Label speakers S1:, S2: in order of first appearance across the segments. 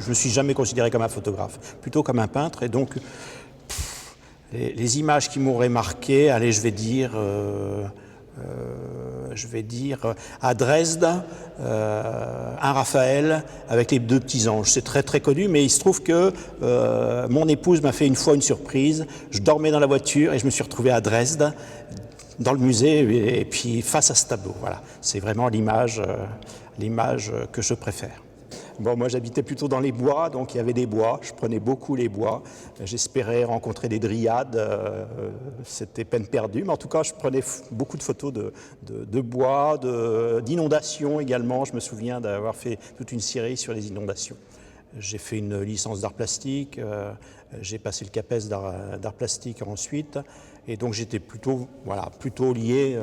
S1: me suis jamais considéré comme un photographe, plutôt comme un peintre. Et donc, les images qui m'auraient marqué, allez, je vais dire à Dresde, un Raphaël avec les deux petits anges. C'est très très connu, mais il se trouve que mon épouse m'a fait une fois une surprise. Je dormais dans la voiture et je me suis retrouvé à Dresde, dans le musée, et puis face à ce tableau. Voilà, c'est vraiment l'image que je préfère. Bon, moi j'habitais plutôt dans les bois, donc il y avait des bois, je prenais beaucoup les bois, j'espérais rencontrer des dryades, c'était peine perdue, mais en tout cas je prenais beaucoup de photos de bois, d'inondations également, je me souviens d'avoir fait toute une série sur les inondations. J'ai fait une licence d'art plastique, j'ai passé le CAPES d'art plastique ensuite, et donc j'étais plutôt lié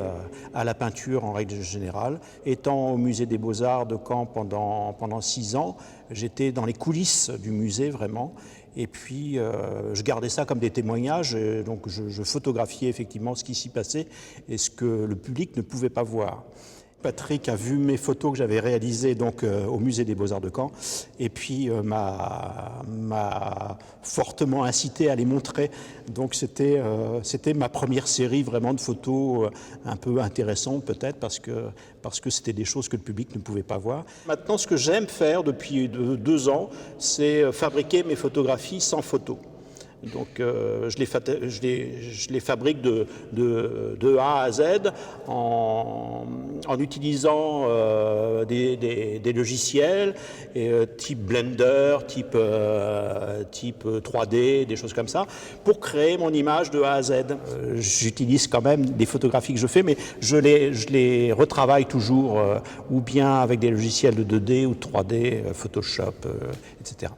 S1: à la peinture en règle générale. Étant au musée des Beaux-Arts de Caen pendant 6 ans, j'étais dans les coulisses du musée vraiment, et puis je gardais ça comme des témoignages, et donc je photographiais effectivement ce qui s'y passait et ce que le public ne pouvait pas voir. Patrick a vu mes photos que j'avais réalisées donc, au musée des Beaux-Arts de Caen et puis m'a fortement incité à les montrer. Donc c'était ma première série vraiment de photos un peu intéressantes peut-être parce que c'était des choses que le public ne pouvait pas voir. Maintenant, ce que j'aime faire depuis 2 ans, c'est fabriquer mes photographies sans photo. Donc je les fabrique de A à Z en utilisant des logiciels type Blender, type 3D, des choses comme ça, pour créer mon image de A à Z. J'utilise quand même des photographies que je fais, mais je les retravaille toujours ou bien avec des logiciels de 2D ou de 3D, Photoshop, etc.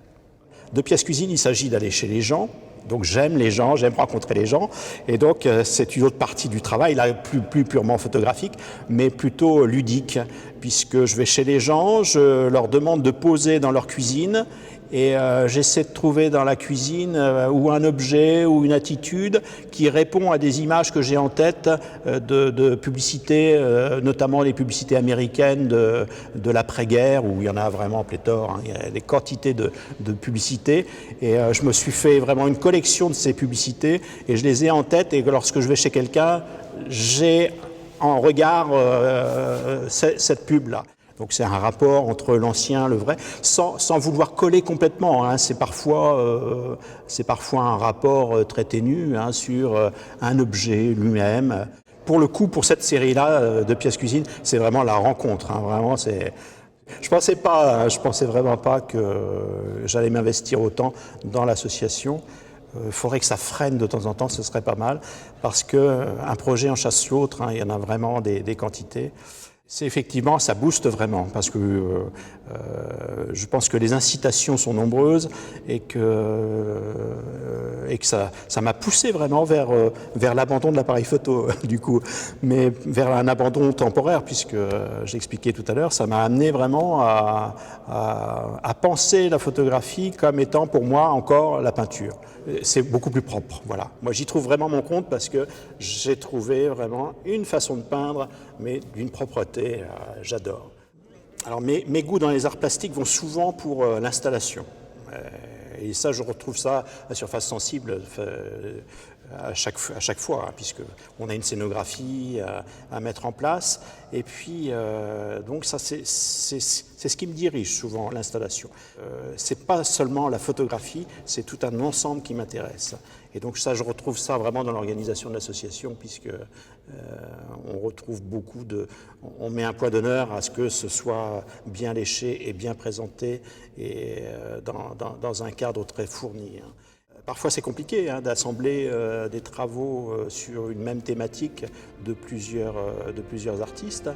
S1: De pièces cuisine, il s'agit d'aller chez les gens. Donc j'aime les gens, j'aime rencontrer les gens, et donc c'est une autre partie du travail, là plus purement photographique, mais plutôt ludique, puisque je vais chez les gens, je leur demande de poser dans leur cuisine, et j'essaie de trouver dans la cuisine ou un objet ou une attitude qui répond à des images que j'ai en tête de publicités, notamment les publicités américaines de l'après-guerre, où il y en a vraiment pléthore, hein, il y a des quantités de publicités, et je me suis fait vraiment une collection de ces publicités, et je les ai en tête, et lorsque je vais chez quelqu'un, j'ai en regard cette pub-là. Donc c'est un rapport entre l'ancien et le vrai, sans vouloir coller complètement, hein. C'est parfois un rapport très ténu, hein, sur un objet lui-même. Pour le coup, pour cette série-là de pièces cuisine, c'est vraiment la rencontre, hein, vraiment c'est... Je pensais vraiment pas que j'allais m'investir autant dans l'association. Il faudrait que ça freine de temps en temps, ce serait pas mal, parce qu'un projet en chasse l'autre, hein, il y en a vraiment des quantités. C'est effectivement, ça booste vraiment, parce que je pense que les incitations sont nombreuses et que ça m'a poussé vraiment vers l'abandon de l'appareil photo, du coup, mais vers un abandon temporaire, puisque j'expliquais tout à l'heure, ça m'a amené vraiment à penser la photographie comme étant pour moi encore la peinture. C'est beaucoup plus propre, voilà. Moi, j'y trouve vraiment mon compte parce que j'ai trouvé vraiment une façon de peindre, mais d'une propreté, j'adore. Alors, mes goûts dans les arts plastiques vont souvent pour l'installation. Et ça, je retrouve ça à Surface Sensible à chaque fois, hein, puisqu'on a une scénographie à mettre en place. Et puis, donc ça, c'est ce qui me dirige souvent, l'installation. C'est pas seulement la photographie, c'est tout un ensemble qui m'intéresse. Et donc ça, je retrouve ça vraiment dans l'organisation de l'association, puisque on retrouve on met un point d'honneur à ce que ce soit bien léché et bien présenté, et dans un cadre très fourni, hein. Parfois c'est compliqué, hein, d'assembler des travaux sur une même thématique de plusieurs artistes.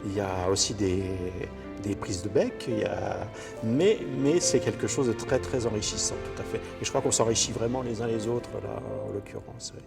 S1: Il y a aussi des prises de bec, mais c'est quelque chose de très très enrichissant, tout à fait. Et je crois qu'on s'enrichit vraiment les uns les autres, là, en l'occurrence. Oui.